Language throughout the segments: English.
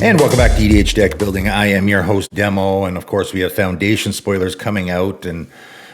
And welcome back to EDH Deck Building. I am your host, Demo, and of course we have Foundation spoilers coming out, and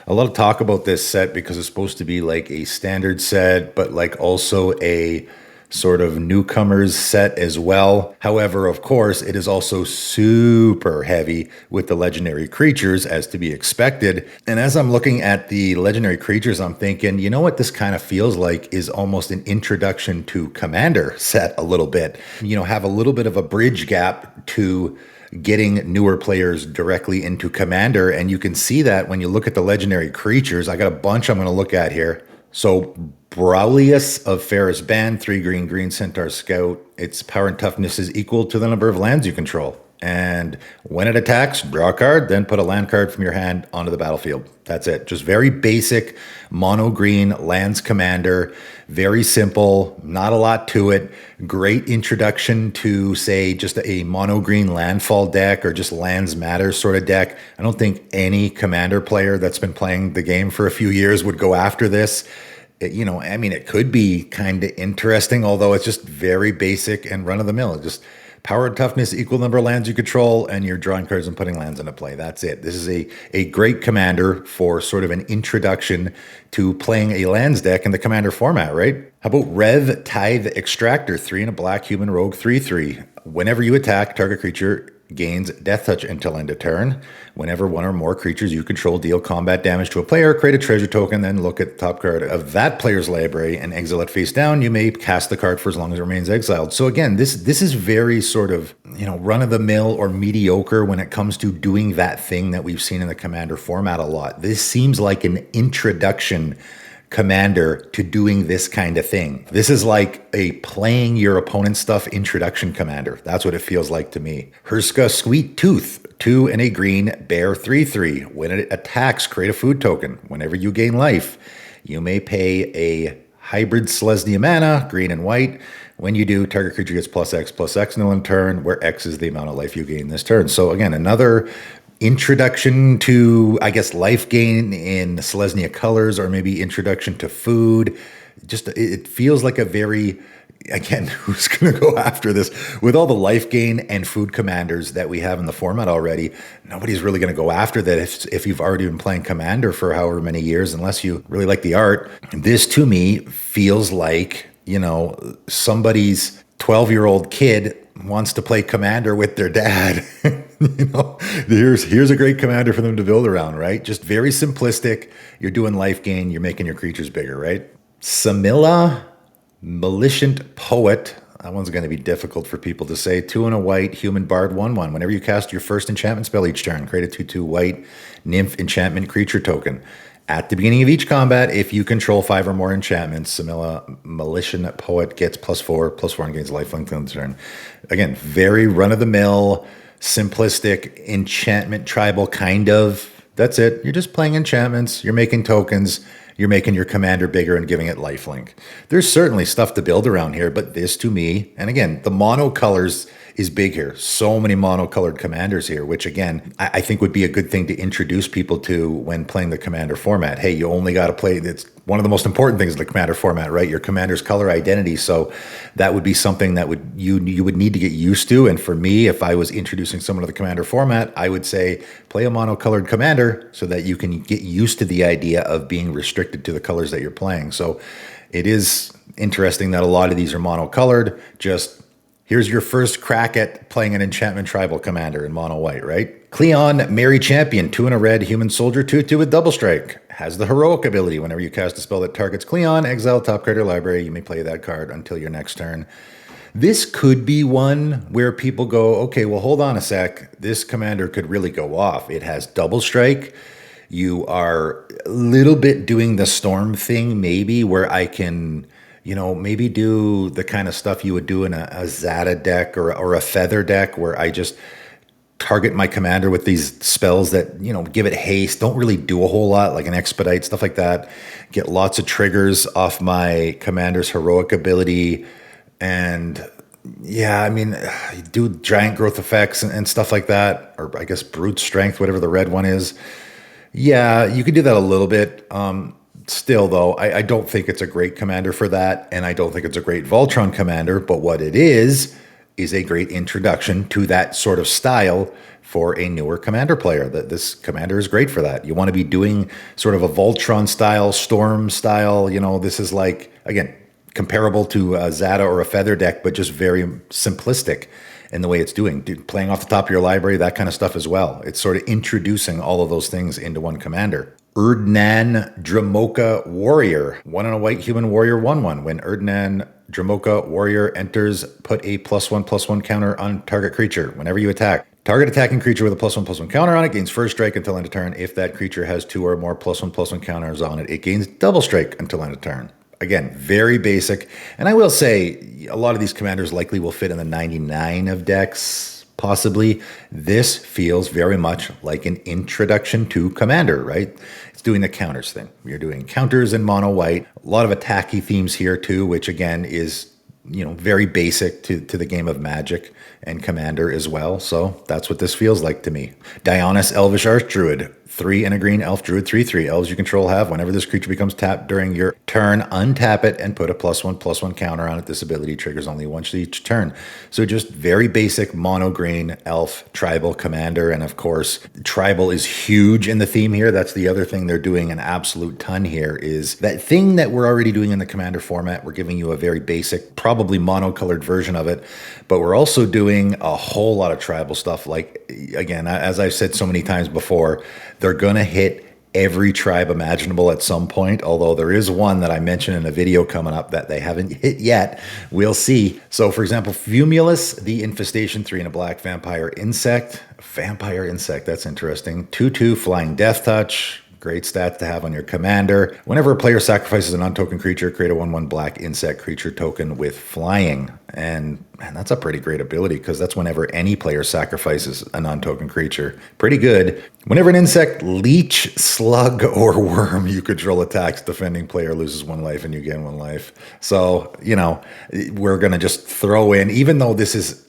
a lot of talk about this set because it's supposed to be like a standard set, but like also a sort of newcomers set as well. However, of course, it is also super heavy with the legendary creatures as to be expected. And as I'm looking at the legendary creatures, I'm thinking, you know what this kind of feels like is almost an introduction to Commander set a little bit. You know, have a little bit of a bridge gap to getting newer players directly into Commander. And you can see that when you look at the legendary creatures. I got a bunch I'm going to look at here. So Braulius of Ferris Band, 3 green, green Centaur Scout. Its power and toughness is equal to the number of lands you control. And when it attacks, draw a card, then put a land card from your hand onto the battlefield. That's it. Just very basic mono green lands commander. Very simple, not a lot to it. Great introduction to, say, just a mono green landfall deck or just lands matter sort of deck. I don't think any commander player that's been playing the game for a few years would go after this. It could be kind of interesting, although it's just very basic and run of the mill. Just power and toughness, equal number of lands you control, and you're drawing cards and putting lands into play. That's it. This is a great commander for sort of an introduction to playing a lands deck in the commander format, right? How about Rev Tithe Extractor, 3 and a black human rogue, 3/3. Whenever you attack, target creature gains death touch until end of turn. Whenever one or more creatures you control deal combat damage to a player, create a treasure token, then look at the top card of that player's library and exile it face down. You may cast the card for as long as it remains exiled. So again, this is very sort of, run of the mill or mediocre when it comes to doing that thing that we've seen in the commander format a lot. This seems like an introduction commander to doing this kind of thing. This is like a playing your opponent's stuff introduction commander. That's what it feels like to me. Herska Sweet Tooth, 2 and a green, bear, 3/3. When it attacks, create a food token. Whenever you gain life, you may pay a hybrid Selesnya mana, green and white. When you do, target creature gets +X until end turn, where X is the amount of life you gain this turn. So again, another introduction to, I guess, life gain in Selesnya colors, or maybe introduction to food. Just, it feels like a very, again, who's going to go after this? With all the life gain and food commanders that we have in the format already, nobody's really going to go after that if you've already been playing Commander for however many years, unless you really like the art. This, to me, feels like, somebody's 12-year-old kid wants to play Commander with their dad. Here's a great commander for them to build around, right? Just very simplistic. You're doing life gain. You're making your creatures bigger, right? Samila, Maliciant Poet. That one's going to be difficult for people to say. 2 and a white, human bard, 1/1. Whenever you cast your first enchantment spell each turn, create a 2/2 white nymph enchantment creature token. At the beginning of each combat, if you control 5 or more enchantments, Samila, Maliciant Poet gets +4/+4 and gains lifelink on the turn. Again, very run-of-the-mill, simplistic, enchantment tribal kind of. That's it. You're just playing enchantments. You're making tokens. You're making your commander bigger and giving it lifelink. There's certainly stuff to build around here, but this to me, and again, the mono colors is big here. So many monocolored commanders here, which again, I think would be a good thing to introduce people to when playing the commander format. Hey, you only got to play, it's one of the most important things in the commander format, right? Your commander's color identity. So that would be something that you would need to get used to. And for me, if I was introducing someone to the commander format, I would say play a monocolored commander so that you can get used to the idea of being restricted to the colors that you're playing. So it is interesting that a lot of these are monocolored. Just here's your first crack at playing an enchantment tribal commander in mono white, right? Cleon, Merry Champion, 2 and a red, human soldier, 2/2 with double strike. Has the heroic ability. Whenever you cast a spell that targets Cleon, exile top card of your library. You may play that card until your next turn. This could be one where people go, okay, well, hold on a sec. This commander could really go off. It has double strike. You are a little bit doing the storm thing, maybe, where I can, maybe do the kind of stuff you would do in a Zata deck or a Feather deck, where I just target my commander with these spells that, give it haste, don't really do a whole lot, like an Expedite, stuff like that. Get lots of triggers off my commander's heroic ability. And yeah, do giant growth effects and stuff like that. Or I guess brute strength, whatever the red one is. Yeah, you could do that a little bit. Still, though, I don't think it's a great commander for that, and I don't think it's a great Voltron commander, but what it is is a great introduction to that sort of style for a newer commander player. That this commander is great for that. You want to be doing sort of a Voltron style, Storm style. This is like, again, comparable to a Zata or a Feather deck, but just very simplistic in the way it's doing. Playing off the top of your library, that kind of stuff as well. It's sort of introducing all of those things into one commander. Erdnan Dramoka Warrior, 1 and a white human warrior, 1/1. When Erdnan Dramoka Warrior enters, put a +1/+1 counter on target creature. Whenever you attack, target attacking creature with a +1/+1 counter on it gains first strike until end of turn. If that creature has 2 or more +1/+1 counters on it, it gains double strike until end of turn. Again, very basic. And I will say, a lot of these commanders likely will fit in the 99 of decks, possibly. This feels very much like an introduction to commander, right? It's doing the counters thing. You're doing counters in mono white. A lot of attacky themes here too, which again is very basic to the game of Magic and Commander as well. So that's what this feels like to me. Dionys Elvish Archdruid, 3 and a green elf druid, 3/3. Elves you control have, whenever this creature becomes tapped during your turn, untap it and put a +1/+1 counter on it. This ability triggers only once each turn. So just very basic mono green elf tribal commander. And of course, tribal is huge in the theme here. That's the other thing they're doing an absolute ton here, is that thing that we're already doing in the commander format. We're giving you a very basic, probably monocolored version of it, but we're also doing a whole lot of tribal stuff. Like, again, as I've said so many times before, they're going to hit every tribe imaginable at some point, although there is one that I mentioned in a video coming up that they haven't hit yet. We'll see. So, for example, Fumulus, the Infestation, 3 and a black vampire insect. Vampire insect, that's interesting. 2/2 flying death touch. Great stats to have on your commander. Whenever a player sacrifices a non-token creature, create a 1/1 black insect creature token with flying. And man, that's a pretty great ability, because that's whenever any player sacrifices a non-token creature. Pretty good. Whenever an insect, leech, slug, or worm you control attacks, defending player loses 1 life and you gain 1 life. So, we're going to just throw in, even though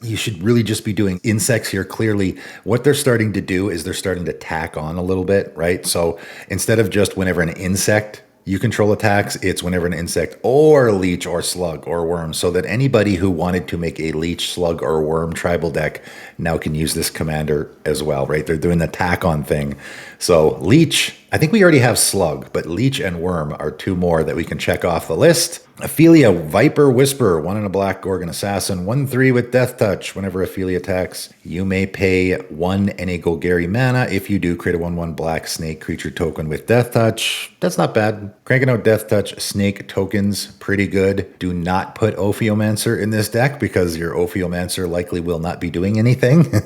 you should really just be doing insects here, clearly what they're starting to do is they're starting to tack on a little bit, right? So instead of just whenever an insect you control attacks, it's whenever an insect or leech or slug or worm, so that anybody who wanted to make a leech, slug, or worm tribal deck now can use this commander as well, right? They're doing the tack on thing. So leech, I think we already have slug, but leech and worm are 2 more that we can check off the list. Ophelia, Viper Whisperer, 1 and a black Gorgon Assassin, 1/3 with Death Touch. Whenever Ophelia attacks, you may pay 1 and a Golgari mana. If you do, create a 1/1 black snake creature token with Death Touch. That's not bad. Cranking out Death Touch snake tokens, pretty good. Do not put Ophiomancer in this deck, because your Ophiomancer likely will not be doing anything.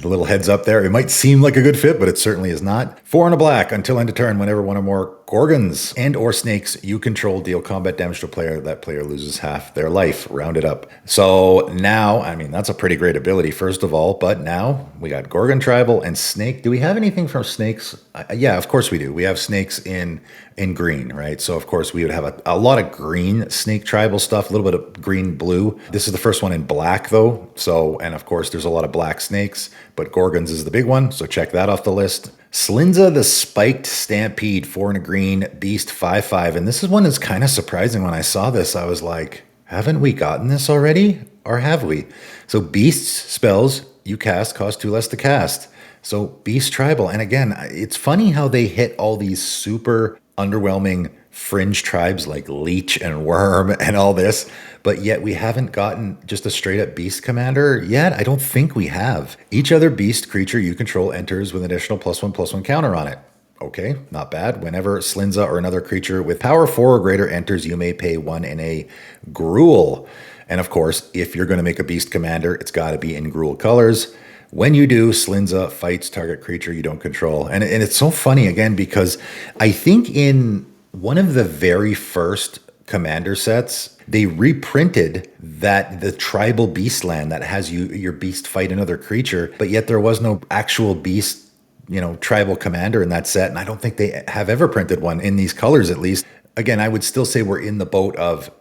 A little heads up there. It might seem like a good fit, but it certainly is not. 4 and a black until end of turn. Whenever 1 or more Gorgons and or snakes you control deal combat damage to a player, that player loses half their life. Round it up. So now, that's a pretty great ability, first of all, but now we got Gorgon tribal and snake. Do we have anything from snakes? Yeah, of course we do. We have snakes in green, right? So of course we would have a lot of green snake tribal stuff, a little bit of green blue. This is the first one in black though. So, and of course there's a lot of black snakes, but Gorgons is the big one. So check that off the list. Slinza the Spiked Stampede, 4 and a green beast, 5/5. And this is one that's kind of surprising. When I saw this, I was like, haven't we gotten this already? Or have we? So beasts spells you cast cost 2 less to cast. So beast tribal. And again, it's funny how they hit all these super underwhelming fringe tribes like leech and worm and all this, but yet we haven't gotten just a straight up beast commander yet. I don't think we have. Each other beast creature you control enters with an additional +1/+1 counter on it. Okay, not bad. Whenever Slinza or another creature with power 4 or greater enters, you may pay 1 in a Gruul. And of course, if you're going to make a beast commander, it's got to be in Gruul colors. When you do, Slinza fights target creature you don't control. And it's so funny, again, because I think in one of the very first commander sets, they reprinted the tribal beast land that has your beast fight another creature, but yet there was no actual beast, tribal commander in that set. And I don't think they have ever printed one in these colors, at least. Again, I would still say we're in the boat of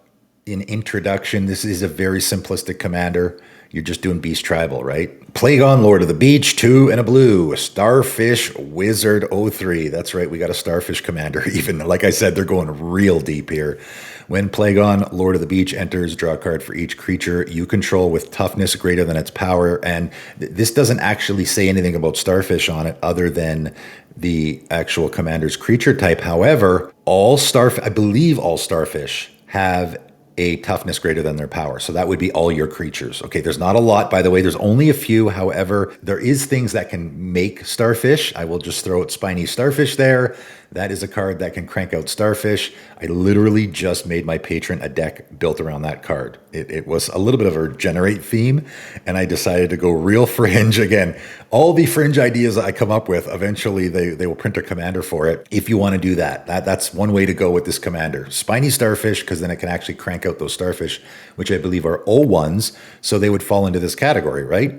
an introduction. This is a very simplistic commander. you're just doing Beast Tribal, right? Plagon, Lord of the Beach, 2 and a blue. Starfish Wizard 03. That's right, we got a Starfish commander even. Like I said, they're going real deep here. When Plagon, Lord of the Beach enters, draw a card for each creature you control with toughness greater than its power. And this doesn't actually say anything about Starfish on it other than the actual commander's creature type. However, I believe all Starfish have a toughness greater than their power. So that would be all your creatures. Okay, there's not a lot, by the way. There's only a few. However, there is things that can make Starfish. I will just throw out Spiny Starfish there. That is a card that can crank out Starfish. I literally just made my patron a deck built around that card. It was a little bit of a generate theme, and I decided to go real fringe. Again, all the fringe ideas I come up with, eventually they will print a commander for it. If you want to do that, that's one way to go with this commander. Spiny Starfish, because then it can actually crank out those Starfish, which I believe are O1s, so they would fall into this category, right?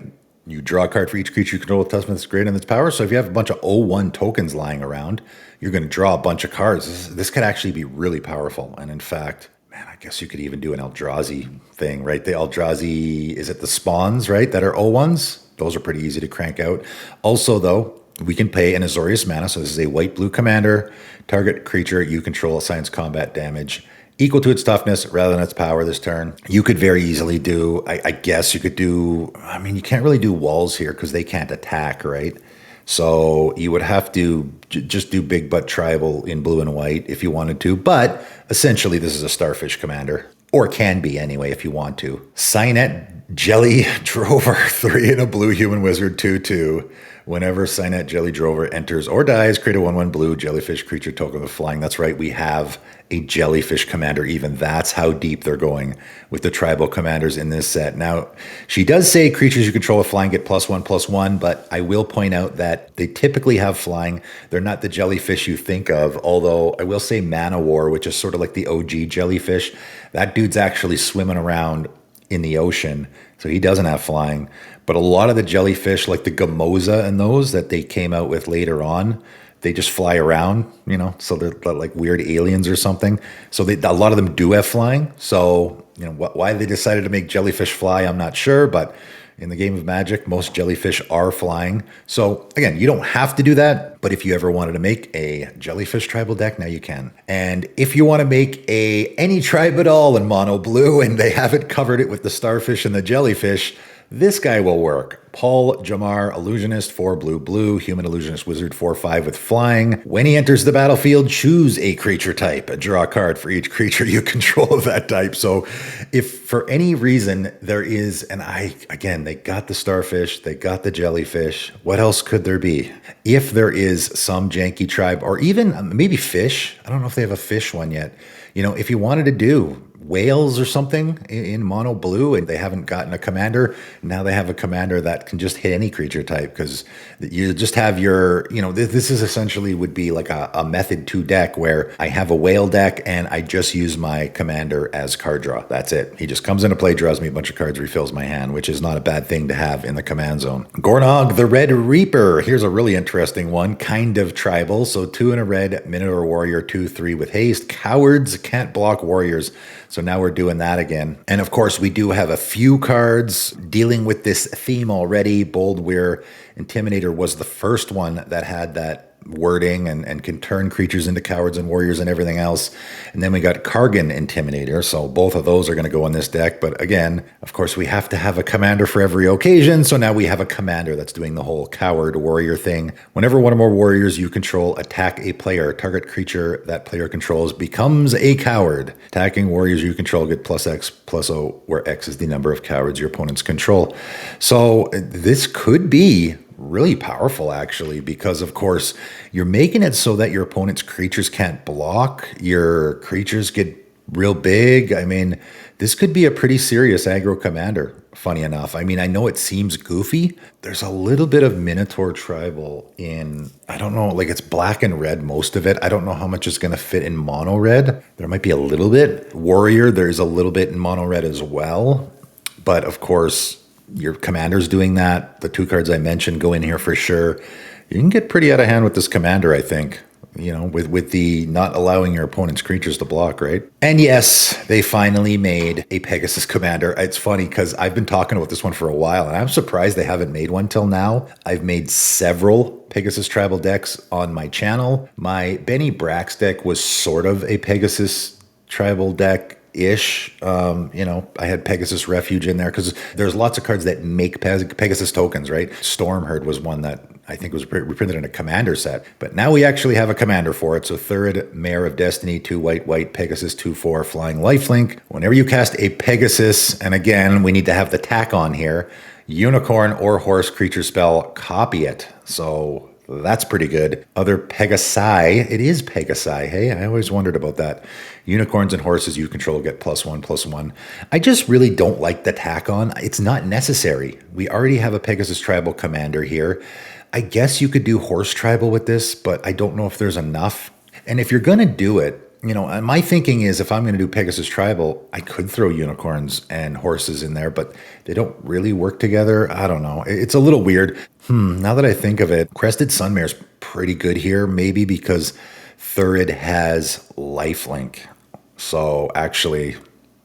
You draw a card for each creature you control with toughness greater than its power. So if you have a bunch of O1 tokens lying around, you're going to draw a bunch of cards. This could actually be really powerful. And in fact, man, I guess you could even do an Eldrazi thing, right? The Eldrazi, is it the spawns, right, that are O1s? Those are pretty easy to crank out. Also, though, we can pay an Azorius mana. So this is a white-blue commander. Target creature you control assigns combat damage equal to its toughness rather than its power this turn. You could very easily do, I guess you could do, I mean, you can't really do walls here because they can't attack, right? So you would have to just do Big Butt Tribal in blue and white if you wanted to. But essentially, this is a Starfish commander. Or can be anyway if you want to. Cynet Jelly Drover, 3 and a blue human wizard, 2/2. Whenever Cynet Jelly Drover enters or dies, create a 1/1 blue jellyfish creature token with flying. That's right, we have a jellyfish commander even. That's how deep they're going with the tribal commanders in this set. Now, she does say creatures you control with flying get +1/+1, but I will point out that they typically have flying. They're not the jellyfish you think of, although I will say Mana War, which is sort of like the OG jellyfish. That dude's actually swimming around in the ocean, so he doesn't have flying. But a lot of the jellyfish, like the Gamoza and those that they came out with later on, they just fly around, so they're like weird aliens or something. So a lot of them do have flying. So, why they decided to make jellyfish fly, I'm not sure, but in the game of Magic, most jellyfish are flying. So again, you don't have to do that, but if you ever wanted to make a jellyfish tribal deck, now you can. And if you want to make any tribe at all in mono blue and they haven't covered it with the starfish and the jellyfish, this guy will work. Paul Jamar, Illusionist, 4 blue, Human Illusionist Wizard, 4/5 with flying. When he enters the battlefield, choose a creature type. Draw a card for each creature you control of that type. So if for any reason there is, they got the starfish, they got the jellyfish, what else could there be? If there is some janky tribe, or even maybe fish, I don't know if they have a fish one yet. If you wanted to do whales or something in mono blue and they haven't gotten a commander, now they have a commander that can just hit any creature type, because you just have your, this is essentially would be like a method 2 deck where I have a whale deck and I just use my commander as card draw. That's it. He just comes into play, draws me a bunch of cards, refills my hand, which is not a bad thing to have in the command zone. Gornog the Red Reaper. Here's a really interesting one, kind of tribal. So 2 and a red, Minotaur Warrior, 2/3 with haste. Cowards can't block warriors. So now we're doing that again. And of course, we do have a few cards dealing with this theme already. Boldweir Intimidator was the first one that had that wording and can turn creatures into cowards and warriors and everything else. And then we got Kargan Intimidator. So both of those are going to go in this deck. But again, of course, we have to have a commander for every occasion. So now we have a commander that's doing the whole coward warrior thing. Whenever one or more warriors you control attack a player, target creature that player controls becomes a coward. Attacking warriors you control get +X/+0, where X is the number of cowards your opponents control. So this could be really powerful, actually, because of course you're making it so that your opponent's creatures can't block. Your creatures get real big. I mean, this could be a pretty serious aggro commander, funny enough. I mean, I know it seems goofy. There's a little bit of Minotaur Tribal in, I don't know, like it's black and red, most of it. I don't know how much is going to fit in mono red. There might be a little bit. Warrior, there's a little bit in mono red as well. But of course, your commander's doing that. The 2 cards I mentioned go in here for sure. You can get pretty out of hand with this commander, I think. with the not allowing your opponent's creatures to block, right? And yes, they finally made a Pegasus Commander. It's funny because I've been talking about this one for a while, and I'm surprised they haven't made one till now. I've made several Pegasus tribal decks on my channel. My Benny Brax deck was sort of a Pegasus tribal deck ish. I had Pegasus Refuge in there because there's lots of cards that make Pegasus tokens, right? Stormherd was one that I think was reprinted in a commander set, but now we actually have a commander for it. So Third Mare of Destiny, 2 white, Pegasus 2/4 flying lifelink. Whenever you cast a Pegasus, and again, we need to have the tack on here, unicorn or horse creature spell, copy it. So that's pretty good. Other Pegasi, it is Pegasi. Hey, I always wondered about that. Unicorns and horses you control get +1/+1. I just really don't like the tack on. It's not necessary. We already have a Pegasus tribal commander here. I guess you could do horse tribal with this, but I don't know if there's enough. And if you're going to do it, my thinking is if I'm going to do Pegasus tribal, I could throw unicorns and horses in there, but they don't really work together. I don't know. It's a little weird. Now that I think of it, Crested Sunmare's pretty good here, maybe because Thurid has lifelink. So actually,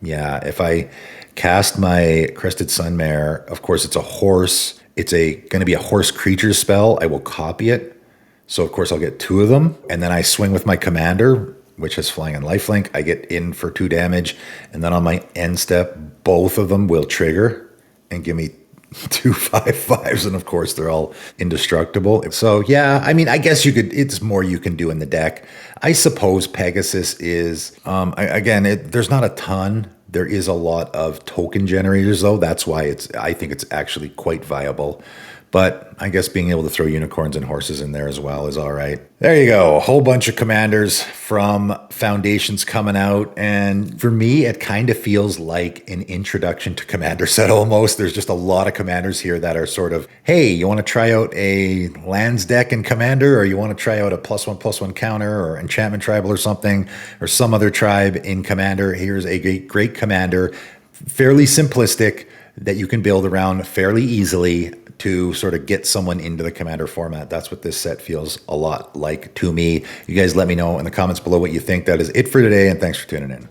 yeah, if I cast my Crested Sunmare, of course it's a horse. It's going to be a horse creature spell. I will copy it. So of course I'll get 2 of them. And then I swing with my commander, which has flying and lifelink. I get in for 2 damage. And then on my end step, both of them will trigger and give me 2 5/5s. And of course, they're all indestructible. So yeah, I guess it's more you can do in the deck. I suppose Pegasus is, there's not a ton. There is a lot of token generators though. That's why I think it's actually quite viable. But I guess being able to throw unicorns and horses in there as well is all right. There you go. A whole bunch of commanders from Foundations coming out. And for me, it kind of feels like an introduction to Commander set almost. There's just a lot of commanders here that are sort of, hey, you want to try out a lands deck in Commander, or you want to try out a +1/+1 counter or enchantment tribal or something, or some other tribe in Commander. Here's a great commander, fairly simplistic, that you can build around fairly easily to sort of get someone into the commander format. That's what this set feels a lot like to me. You guys let me know in the comments below what you think. That is it for today, and thanks for tuning in.